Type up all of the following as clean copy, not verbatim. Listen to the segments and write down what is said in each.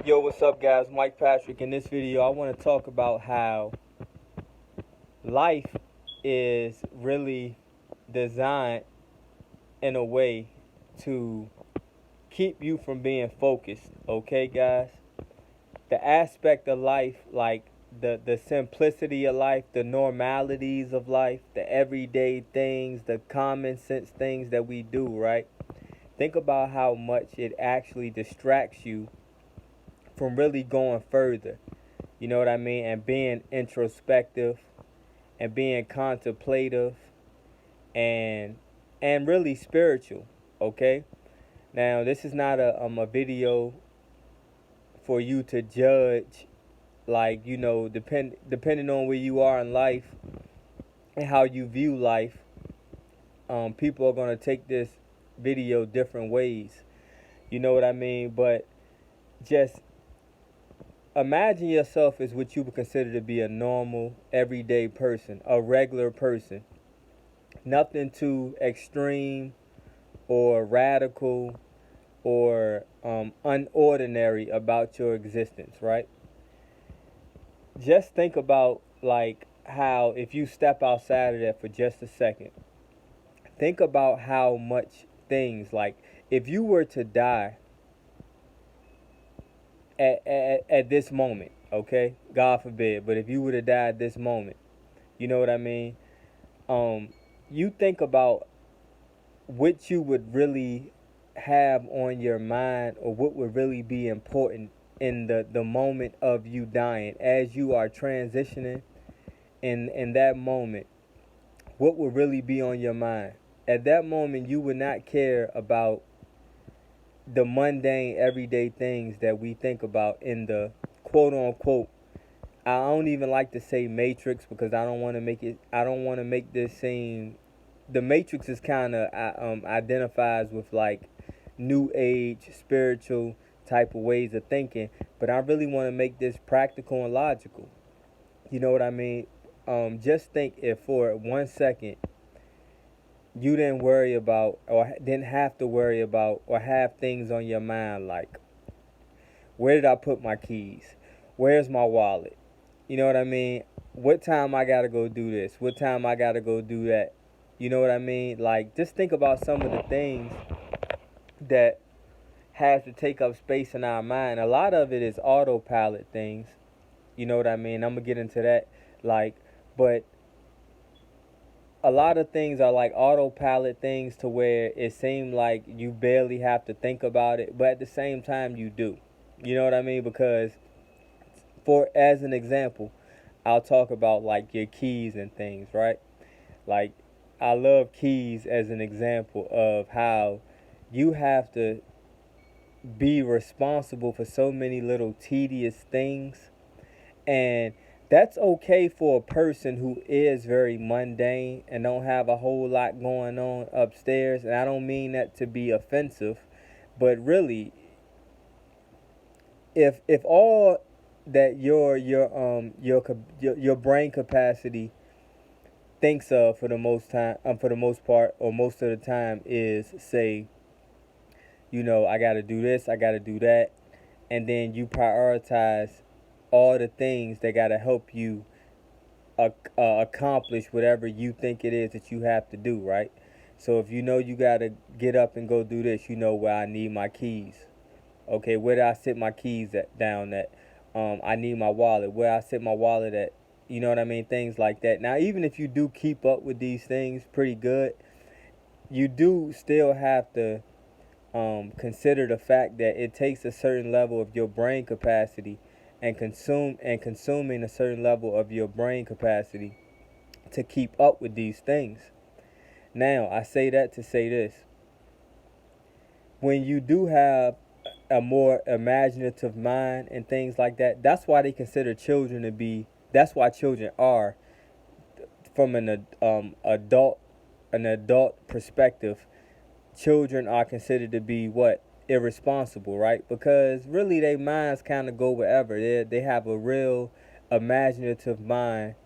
Yo, what's up, guys? Mike Patrick. In this video, I want to talk about how life is really designed in a way to keep you from being focused. Okay, guys? The aspect of life, like the simplicity of life, the normalities of life, the everyday things, the common sense things that we do, right? Think about how much it actually distracts you from really going further. You know what I mean? And being introspective and being contemplative and really spiritual. Okay? Now this is not a video for you to judge, like, depending on where you are in life and how you view life. People are gonna take this video different ways. You know what I mean? But just imagine yourself as what you would consider to be a normal, everyday person, a regular person. Nothing too extreme or radical or unordinary about your existence, right? Just think about, like, how if you step outside of that for just a second, think about how much things, like, if you were to die at this moment, okay? God forbid, but if you were to die at this moment, you know what I mean? Um, you think about what you would really have on your mind, or what would really be important in the moment of you dying, as you are transitioning in that moment. What would really be on your mind at that moment? You would not care about the mundane everyday things that we think about in the quote unquote, I don't even like to say matrix, because I don't want to make this seem, the matrix is kind of identifies with, like, new age spiritual type of ways of thinking, but I really want to make this practical and logical. You know what I mean? Just think, if for 1 second you didn't worry about, or didn't have to worry about, or have things on your mind like, where did I put my keys? Where's my wallet? You know what I mean? What time I gotta go do this? What time I gotta go do that? You know what I mean? Like, just think about some of the things that has to take up space in our mind. A lot of it is autopilot things. You know what I mean? I'm gonna get into that. Like, but a lot of things are like autopilot things, to where it seems like you barely have to think about it, but at the same time you do. You know what I mean? Because, for as an example, I'll talk about, like, your keys and things, right? Like, I love keys as an example of how you have to be responsible for so many little tedious things. And that's okay for a person who is very mundane and don't have a whole lot going on upstairs. And I don't mean that to be offensive, but really, if all that your brain capacity thinks of for the for the most part, or most of the time, is, say, I got to do this, I got to do that, and then you prioritize all the things that got to help you accomplish whatever you think it is that you have to do, right? So if you know you got to get up and go do this, you know where I need my keys. Okay, where do I sit my keys down at? I need my wallet. Where I sit my wallet at? You know what I mean? Things like that. Now, even if you do keep up with these things pretty good, you do still have to consider the fact that it takes a certain level of your brain capacity, and consuming a certain level of your brain capacity to keep up with these things. Now, I say that to say this: when you do have a more imaginative mind and things like that, that's why they consider children to be. That's why children are, from an adult perspective, children are considered to be what, irresponsible, right? Because really their minds kind of go wherever. They have a real imaginative mind,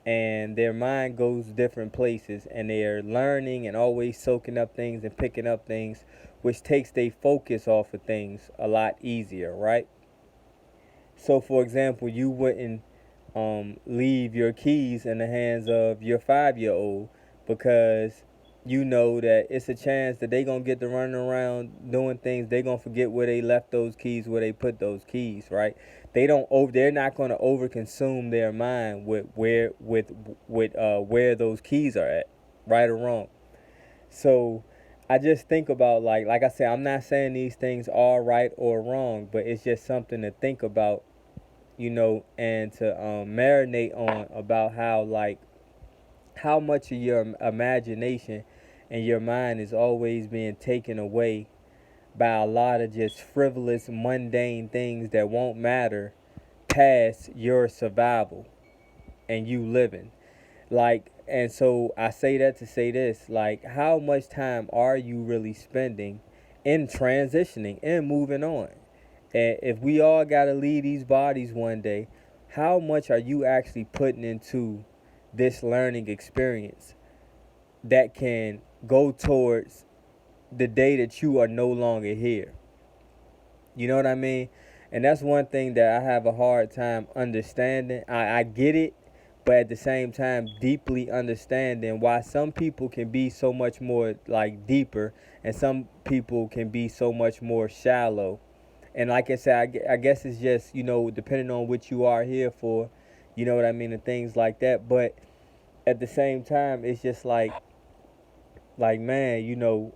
and their mind goes different places, and they are learning and always soaking up things and picking up things, which takes their focus off of things a lot easier, right? So, for example, you wouldn't leave your keys in the hands of your 5 year old because you know that it's a chance that they gonna get to running around doing things. They gonna forget where they left those keys, where they put those keys, right? They're not gonna overconsume their mind with where those keys are at, right or wrong. So I just think about, like I said, I'm not saying these things are right or wrong, but it's just something to think about, and to marinate on, about how, like, how much of your imagination and your mind is always being taken away by a lot of just frivolous, mundane things that won't matter past your survival and you living. Like, and so I say that to say this, like, how much time are you really spending in transitioning and moving on? And if we all got to leave these bodies one day, how much are you actually putting into this learning experience that can go towards the day that you are no longer here? You know what I mean? And that's one thing that I have a hard time understanding. I get it, but at the same time, deeply understanding why some people can be so much more, like, deeper, and some people can be so much more shallow. And like I said, I guess it's just, depending on what you are here for, you know what I mean, and things like that. But at the same time, it's just like, man,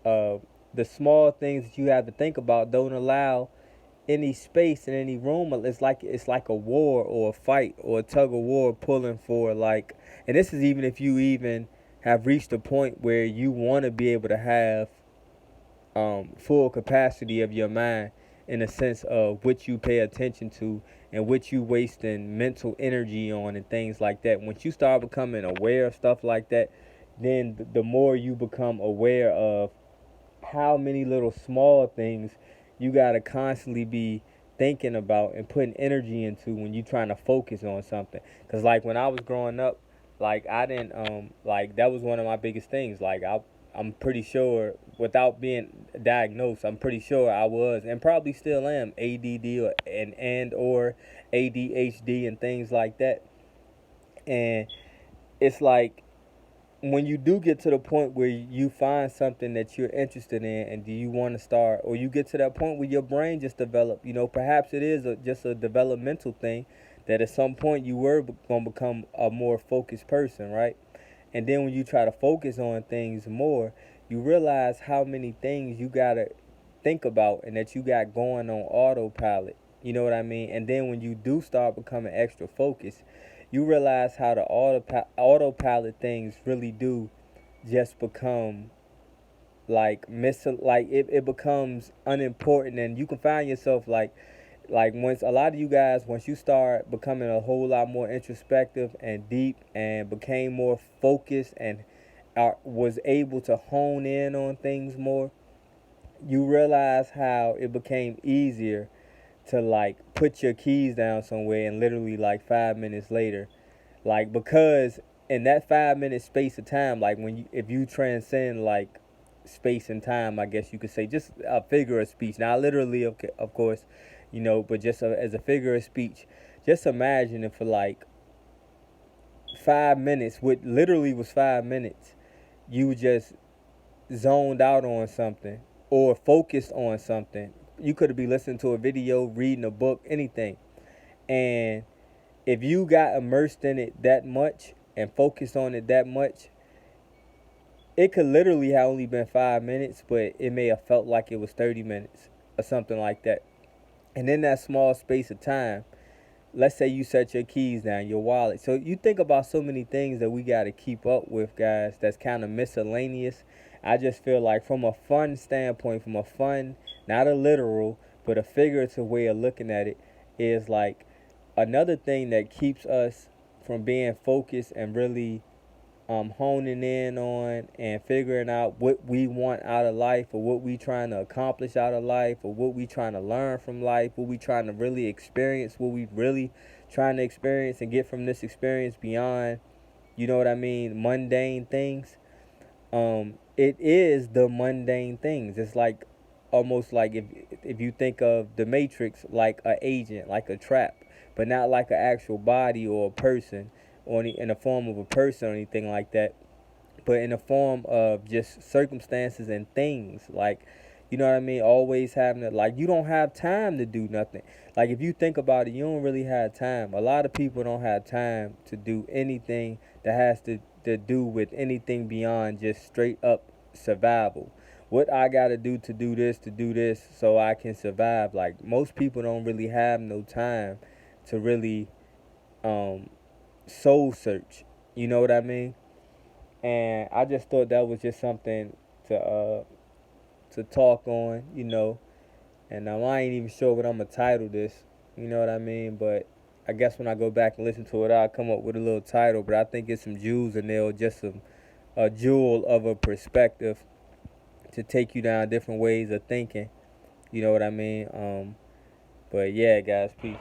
uh, the small things that you have to think about don't allow any space in any room. It's like a war or a fight or a tug of war pulling for, like, and this is even if you even have reached a point where you want to be able to have full capacity of your mind, in a sense of what you pay attention to and what you wasting mental energy on and things like that. Once you start becoming aware of stuff like that, then the more you become aware of how many little small things you gotta constantly be thinking about and putting energy into when you trying to focus on something. Cause, like, when I was growing up, like, I didn't like, that was one of my biggest things. Like, I'm pretty sure, without being diagnosed, I'm pretty sure I was, and probably still am, ADD or ADHD and things like that. And it's like, when you do get to the point where you find something that you're interested in and do you want to start, or you get to that point where your brain just developed, perhaps it is just a developmental thing, that at some point you were going to become a more focused person, right? And then when you try to focus on things more, you realize how many things you got to think about and that you got going on autopilot. You know what I mean? And then when you do start becoming extra focused, you realize how the autopilot things really do just become, like, it becomes unimportant, and you can find yourself, like, once a lot of you guys, once you start becoming a whole lot more introspective and deep and became more focused and was able to hone in on things more, you realize how it became easier to, like, put your keys down somewhere and literally, like, 5 minutes later, like, because in that 5 minute space of time, like, if you transcend, like, space and time, I guess you could say, just a figure of speech, not literally, of course, but just as a figure of speech, just imagine if for, like, 5 minutes, what literally was 5 minutes, you just zoned out on something or focused on something. You could be listening to a video, reading a book, anything. And if you got immersed in it that much and focused on it that much, it could literally have only been 5 minutes, but it may have felt like it was 30 minutes or something like that. And in that small space of time, let's say you set your keys down, your wallet. So you think about so many things that we got to keep up with, guys, that's kind of miscellaneous. I just feel like, from a fun standpoint, from a fun, not a literal, but a figurative way of looking at it, is like, another thing that keeps us from being focused and really honing in on and figuring out what we want out of life, or what we trying to accomplish out of life, or what we trying to learn from life, what we trying to really experience, what we really trying to experience and get from this experience beyond, you know what I mean, mundane things. It is the mundane things. It's like almost like if you think of the Matrix like a agent, like a trap, but not like an actual body or a person, or in the form of a person or anything like that, but in the form of just circumstances and things. Like, you know what I mean? Always having to, like, you don't have time to do nothing. Like, if you think about it, you don't really have time. A lot of people don't have time to do anything that has to do with anything beyond just straight up survival. What I gotta to do this so I can survive. Like, most people don't really have no time to really um soul search. You know what I mean? And I just thought that was just something to talk on, you know. And I ain't even sure what I'm gonna title this, you know what I mean? But I guess when I go back and listen to it, I'll come up with a little title. But I think it's some jewels in there, or just some a jewel of a perspective to take you down different ways of thinking. You know what I mean? But yeah, guys, peace.